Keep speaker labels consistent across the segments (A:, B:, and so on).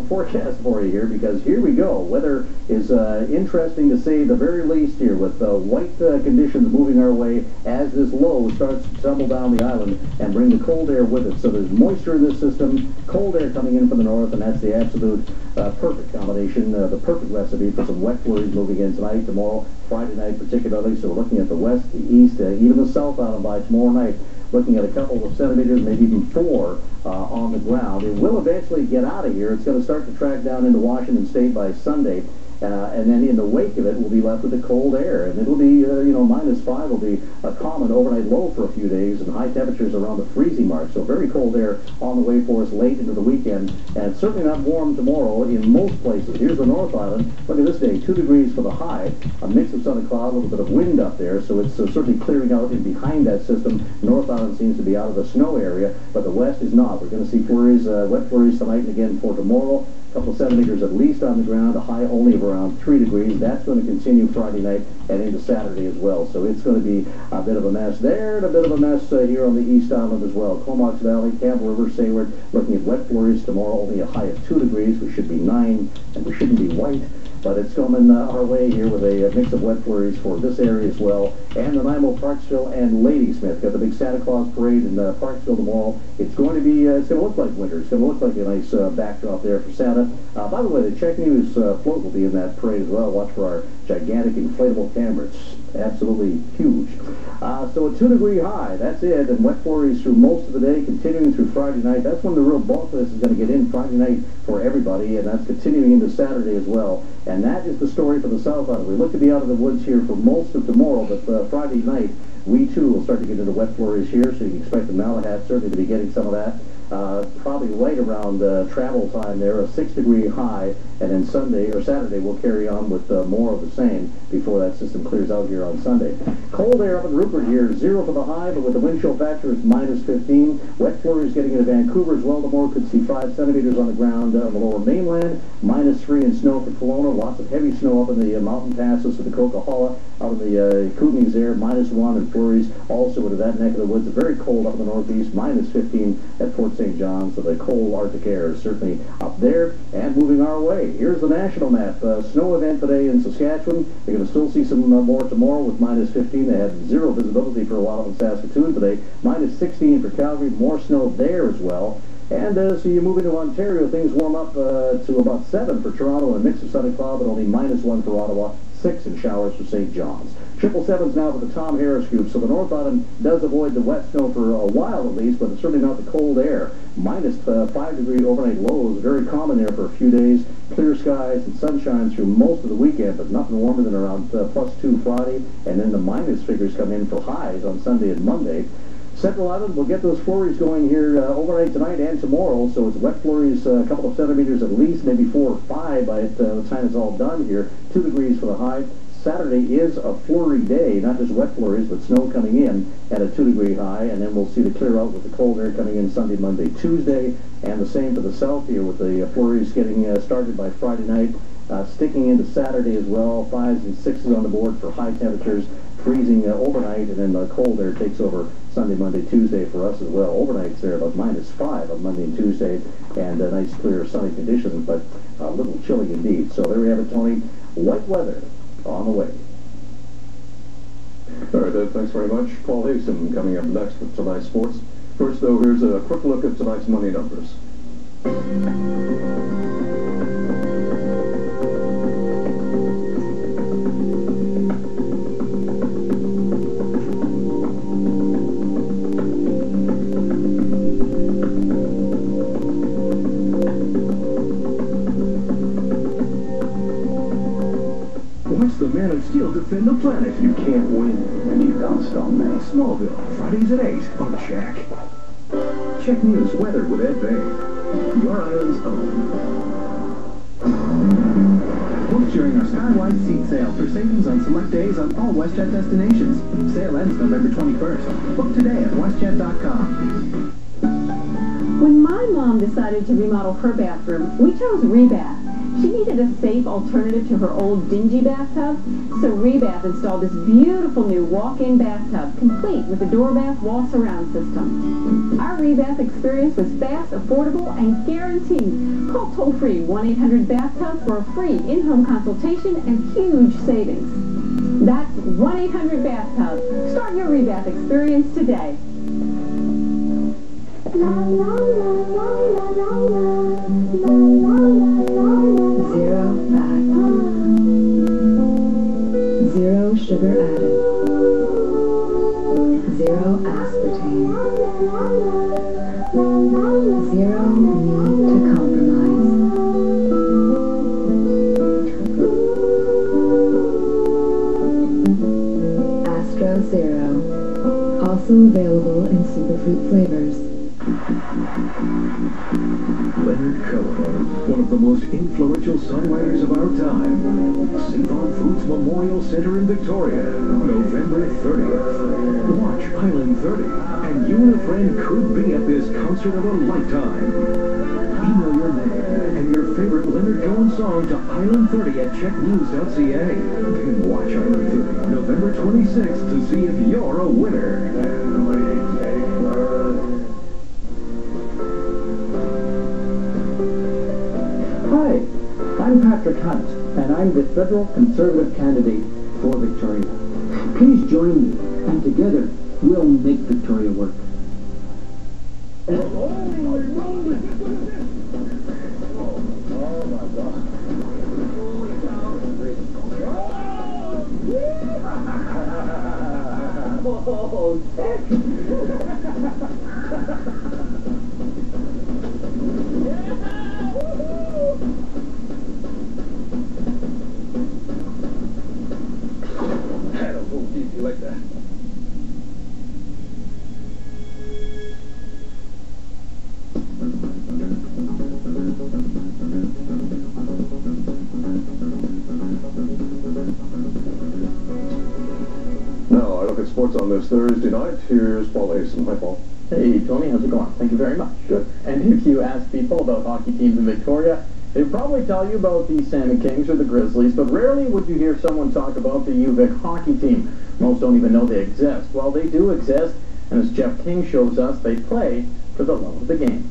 A: forecast for you here, because here we go. Weather is interesting to say the very least here, with white conditions moving our way as this low starts to tumble down the island and bring the cold air with it. So there's moisture in this system, cold air coming in from the north, and that's the absolute perfect combination, the perfect recipe for some wet flurries moving in tonight, tomorrow, Friday night particularly. So we're looking at the west, the east, even the south island by tomorrow night, looking at a couple of centimeters, maybe even 4 on the ground. It will eventually get out of here. It's going to start to track down into Washington State by Sunday. And then in the wake of it, we'll be left with the cold air. And it'll be, -5 will be a common overnight low for a few days, and high temperatures around the freezing mark. So very cold air on the way for us late into the weekend. And certainly not warm tomorrow in most places. Here's the North Island. Look at this day, 2 degrees for the high. A mix of sun and cloud, a little bit of wind up there. So it's certainly clearing out in behind that system. North Island seems to be out of the snow area, but the west is not. We're going to see flurries, wet flurries tonight and again for tomorrow. A couple of centimeters at least on the ground, a high only of around 3 degrees. That's going to continue Friday night and into Saturday as well. So it's going to be a bit of a mess there and a bit of a mess here on the East Island as well. Comox Valley, Campbell River, Sayward, looking at wet flurries tomorrow, only a high of 2 degrees. We should be 9, and we shouldn't be white. But it's coming our way here with a mix of wet flurries for this area as well. And Nanaimo, Parksville, and Ladysmith. Got the big Santa Claus parade in Parksville tomorrow. It's going to be, it's going to look like winter. It's going to look like a nice backdrop there for Santa. By the way, the CHEK News float will be in that parade as well. Watch for our gigantic inflatable camera. It's absolutely huge. So a 2-degree high, that's it. And wet flurries through most of the day, continuing through Friday night. That's when the real bulk of this is going to get in Friday night for everybody, and that's continuing into Saturday as well. And that is the story for the South Island. We look to be out of the woods here for most of tomorrow, but Friday night, we too will start to get into wet flurries here, so you can expect the Malahat certainly to be getting some of that. Probably right around travel time there, a 6-degree high, and then Sunday or Saturday we'll carry on with more of the same before that system clears out here on Sunday. Cold air up in Rupert here, 0 for the high, but with the wind chill factor it's -15. Wet flurries getting into Vancouver as well tomorrow. Could see 5 centimeters on the ground on the lower mainland. -3 in snow for Kelowna. Lots of heavy snow up in the mountain passes of the Coquihalla. Out in the Kootenays there, -1 and flurries also into that neck of the woods. Very cold up in the northeast, -15 at Fort St. John. So the cold Arctic air is certainly up there and moving our way. Here's the national map. Snow event today in Saskatchewan. You're going to still see some more tomorrow with -15. They had 0 visibility for a while in Saskatoon today. -16 for Calgary. More snow there as well. And so you move into Ontario, things warm up to about 7 for Toronto, and a mix of sun and cloud, but only -1 for Ottawa, 6 in showers for St. John's. 777s now for the Tom Harris group. So the North Island does avoid the wet snow for a while at least, but it's certainly not the cold air. -5-degree overnight lows, very common there for a few days. Clear skies and sunshine through most of the weekend, but nothing warmer than around +2 Friday, and then the minus figures come in for highs on Sunday and Monday. Central Island will get those flurries going here overnight tonight and tomorrow, so it's wet flurries, a couple of centimeters at least, maybe 4 or 5 by the time it's all done here. 2 degrees for the high. Saturday is a flurry day, not just wet flurries, but snow coming in at a 2-degree high, and then we'll see the clear out with the cold air coming in Sunday, Monday, Tuesday, and the same for the south here with the flurries getting started by Friday night, sticking into Saturday as well. 5s and 6s on the board for high temperatures, freezing overnight, and then the cold air takes over Sunday, Monday, Tuesday for us as well. Overnights there about -5 on Monday and Tuesday, and nice clear sunny conditions, but a little chilly indeed. So there we have it, Tony. White weather on the way.
B: All right, Ed, thanks very much. Paul Haston coming up next with tonight's sports. First, though, here's a quick look at tonight's money numbers.
C: The Man of Steel defend the planet. You can't win, and you don't stop me. Smallville, Fridays at 8 on CHEK. CHEK News weather with Ed Bay. Your island's own. Book during our Skywide seat sale for savings on select days on all WestJet destinations. Sale ends November 21st. Book today at WestJet.com.
D: When my mom decided to remodel her bathroom, we chose Rebath. She needed a safe alternative to her old dingy bathtub, so Rebath installed this beautiful new walk-in bathtub, complete with a door bath wall surround system. Our Rebath experience was fast, affordable, and guaranteed. Call toll-free 1-800-BATHTUB for a free in-home consultation and huge savings. That's 1-800-BATHTUB. Start your Rebath experience today.
E: Zero fat. Zero sugar added. Zero aspartame. Zero need to compromise. Astro Zero. Also available in superfruit flavors.
C: Leonard Cohen, one of the most influential songwriters of our time. Save-On Foods Memorial Center in Victoria, November 30th. Watch Island 30, and you and a friend could be at this concert of a lifetime. Email your name and your favorite Leonard Cohen song to island30 at CHEK6.ca. Then watch Island 30, November 26th to see if you're a winner.
F: Hi, I'm Patrick Hunt, and I'm the federal conservative candidate for Victoria. Please join me, and together we'll make Victoria work.
B: You like that? Now, I look at sports on this Thursday night. Here's Paul Hayson. Hi, Paul.
A: Hey, Tony, how's it going? Thank you very much.
B: Good.
A: And if you ask people about hockey teams in Victoria, they'd probably tell you about the Salmon Kings or the Grizzlies, but rarely would you hear someone talk about the UVic hockey team. Most don't even know they exist. Well, they do exist, and as Jeff King shows us, they play for the love of the game.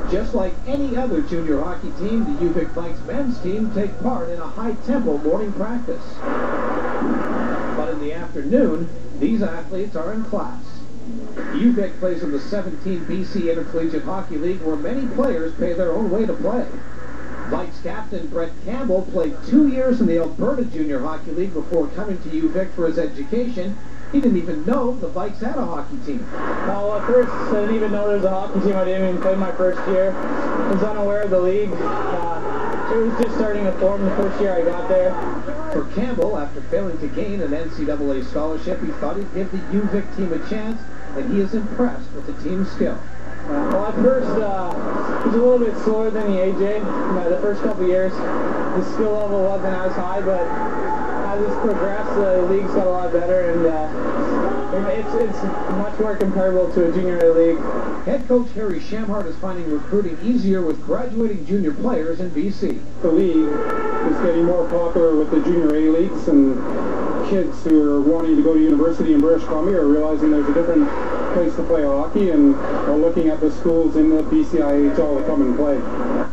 G: Just like any other junior hockey team, the UVic Vikes men's team take part in a high-tempo morning practice. But in the afternoon, these athletes are in class. UVic plays in the 17 BC Intercollegiate Hockey League, where many players pay their own way to play. Vikes captain Brett Campbell played 2 years in the Alberta Junior Hockey League before coming to UVic for his education. He didn't even know the Vikes had a hockey team.
H: Well, at first, I didn't even know there was a hockey team. I didn't even play my first year. I was unaware of the league. It was just starting to form the first year I got there.
G: For Campbell, after failing to gain an NCAA scholarship, he thought he'd give the UVic team a chance, and he is impressed with the team's skill.
H: Well, at first, it was a little bit slower than the AJ. The first couple years, the skill level wasn't as high, but as it's progressed, the league's got a lot better, and it's much more comparable to a junior A league.
G: Head coach Harry Shamhart is finding recruiting easier with graduating junior players in BC.
I: The league is getting more popular with the junior A leagues, and kids who are wanting to go to university in British Columbia are realizing there's a different place to play hockey, and are looking at the schools in the BCIHL to come and play.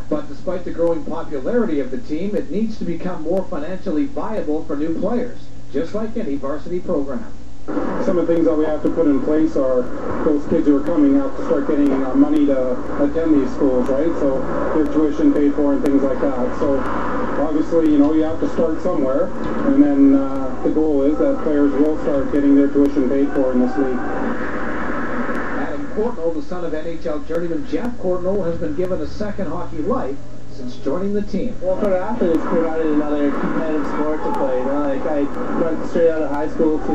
G: But despite the growing popularity of the team, it needs to become more financially viable for new players, just like any varsity program.
I: Some of the things that we have to put in place are those kids who are coming have to start getting money to attend these schools, right? So their tuition paid for and things like that. So obviously, you have to start somewhere, and then the goal is that players will start getting their tuition paid for in this league.
G: Courtnall, the son of NHL journeyman Jeff Courtnall, has been given a second hockey life since joining the team.
H: Well, for the athletes, it's provided another competitive sport to play. Like I went straight out of high school to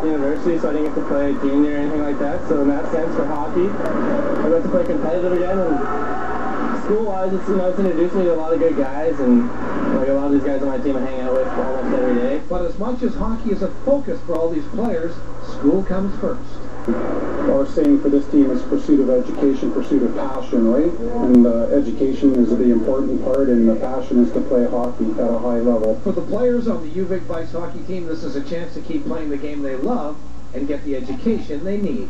H: university, so I didn't get to play junior or anything like that. So in that sense, for hockey, I got to play competitive again. And school-wise, it's introduced me to a lot of good guys, and like a lot of these guys on my team I hang out with almost every day.
G: But as much as hockey is a focus for all these players, school comes first.
I: Our saying for this team is pursuit of education, pursuit of passion, right? And education is the important part, and the passion is to play hockey at a high level.
G: For the players on the UVic Vice hockey team, this is a chance to keep playing the game they love and get the education they need.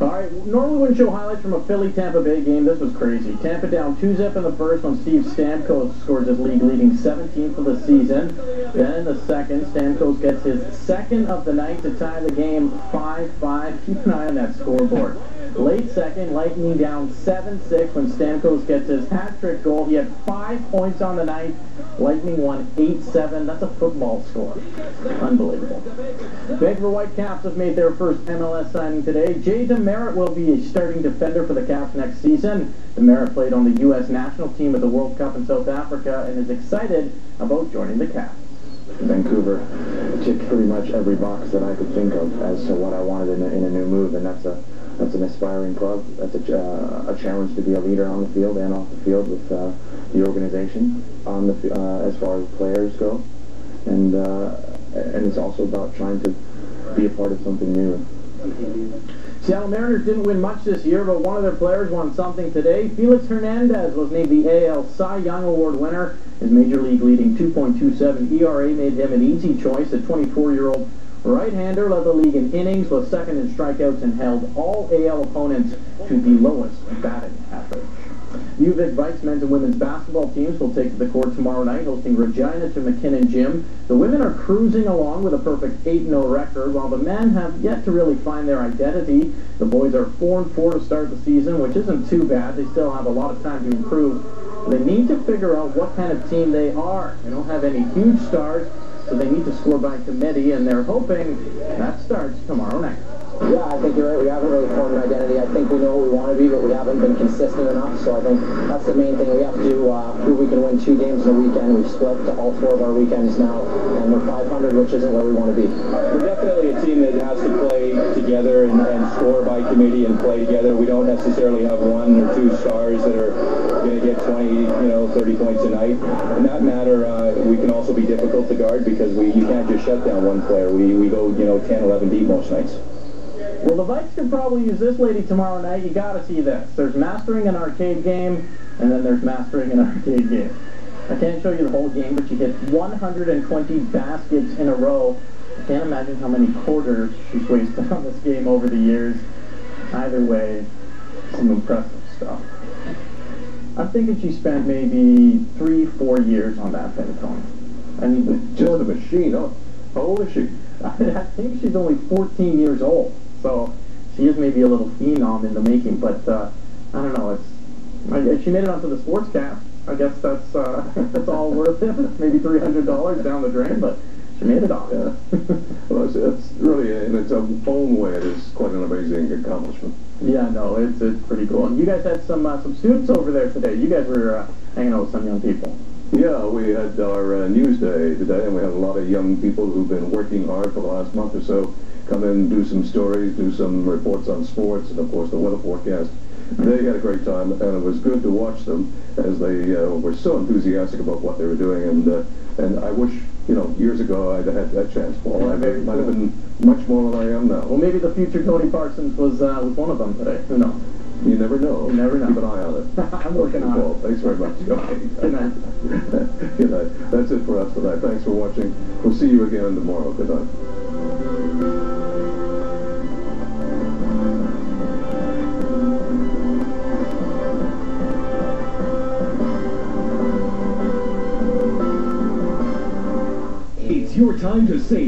J: All right, normally wouldn't show highlights from a Philly-Tampa Bay game. This was crazy. Tampa down 2-zip in the first when Steve Stamkos scores his league-leading 17th of the season. Then in the second, Stamkos gets his second of the night to tie the game 5-5. Keep an eye on that scoreboard. Late second, Lightning down 7-6 when Stamkos gets his hat-trick goal. He had 5 points on the night. Lightning won 8-7. That's a football score. Unbelievable. Vancouver Whitecaps have made their first MLS signing today. Jay DeMerit will be a starting defender for the Caps next season. DeMerit played on the U.S. national team at the World Cup in South Africa and is excited about joining the Caps.
K: Vancouver ticked pretty much every box that I could think of as to what I wanted in a new move, and that's an aspiring club. That's a challenge to be a leader on the field and off the field with the organization on the as far as players go, and it's also about trying to be a part of something new.
J: Seattle Mariners didn't win much this year, but one of their players won something today. Felix Hernandez was named the AL Cy Young Award winner. His major league leading 2.27 ERA made him an easy choice. The 24-year-old right-hander led the league in innings, was second in strikeouts, and held all AL opponents to the lowest batting average. UVic Vikes men's and women's basketball teams will take to the court tomorrow night, hosting Regina to McKinnon Gym. The women are cruising along with a perfect 8-0 record, while the men have yet to really find their identity. The boys are 4-4 to start the season, which isn't too bad. They still have a lot of time to improve. They need to figure out what kind of team they are. They don't have any huge stars, so they need to score by committee, and they're hoping that starts tomorrow night.
F: Yeah, I think you're right. We haven't really formed an identity. I think we know what we want to be, but we haven't been consistent enough. So I think that's the main thing. We have to prove we can win 2 games in a weekend. We've split to all 4 of our weekends now, and we're 500, which isn't where we want to be.
L: We're definitely a team that has to play together and score by committee and play together. We don't necessarily have 1 or 2 stars that are going to get 20, 30 points a night. In that matter, we can also be difficult to guard because you can't just shut down one player. We go 10, 11 deep most nights.
J: Well, the Vikes could probably use this lady tomorrow night. You got to see this. There's mastering an arcade game, and then there's mastering an arcade game. I can't show you the whole game, but she hit 120 baskets in a row. I can't imagine how many quarters she's wasted on this game over the years. Either way, some impressive stuff. I'm thinking she spent maybe 3-4 years on that thing, Tony. And
B: just a machine, huh? How old is she?
J: I think she's only 14 years old. So she is maybe a little phenom in the making, but I don't know. She made it onto the Sportscast. I guess that's all worth it. Maybe $300 down the drain, but she made it on.
B: Yeah. Well, it's really, in its own way, it is quite an amazing accomplishment.
J: Yeah, no, it's pretty cool. And you guys had some students over there today. You guys were hanging out with some young people.
B: Yeah, we had our news day today, and we had a lot of young people who've been working hard for the last month or so come in and do some stories, do some reports on sports, and of course the weather forecast. They had a great time, and it was good to watch them as they were so enthusiastic about what they were doing, and I wish, years ago I'd had that chance, Paul. I might have been much more than I am now.
J: Well, maybe the future Tony Parsons was one of them today. Who knows?
B: You never know.
J: You never know.
B: Keep an eye on it.
J: I'm working on it.
B: Thanks very much. Okay.
J: Good night.
B: Good night. That's it for us tonight. Thanks for watching. We'll see you again tomorrow. Good night.
C: It's your time to save.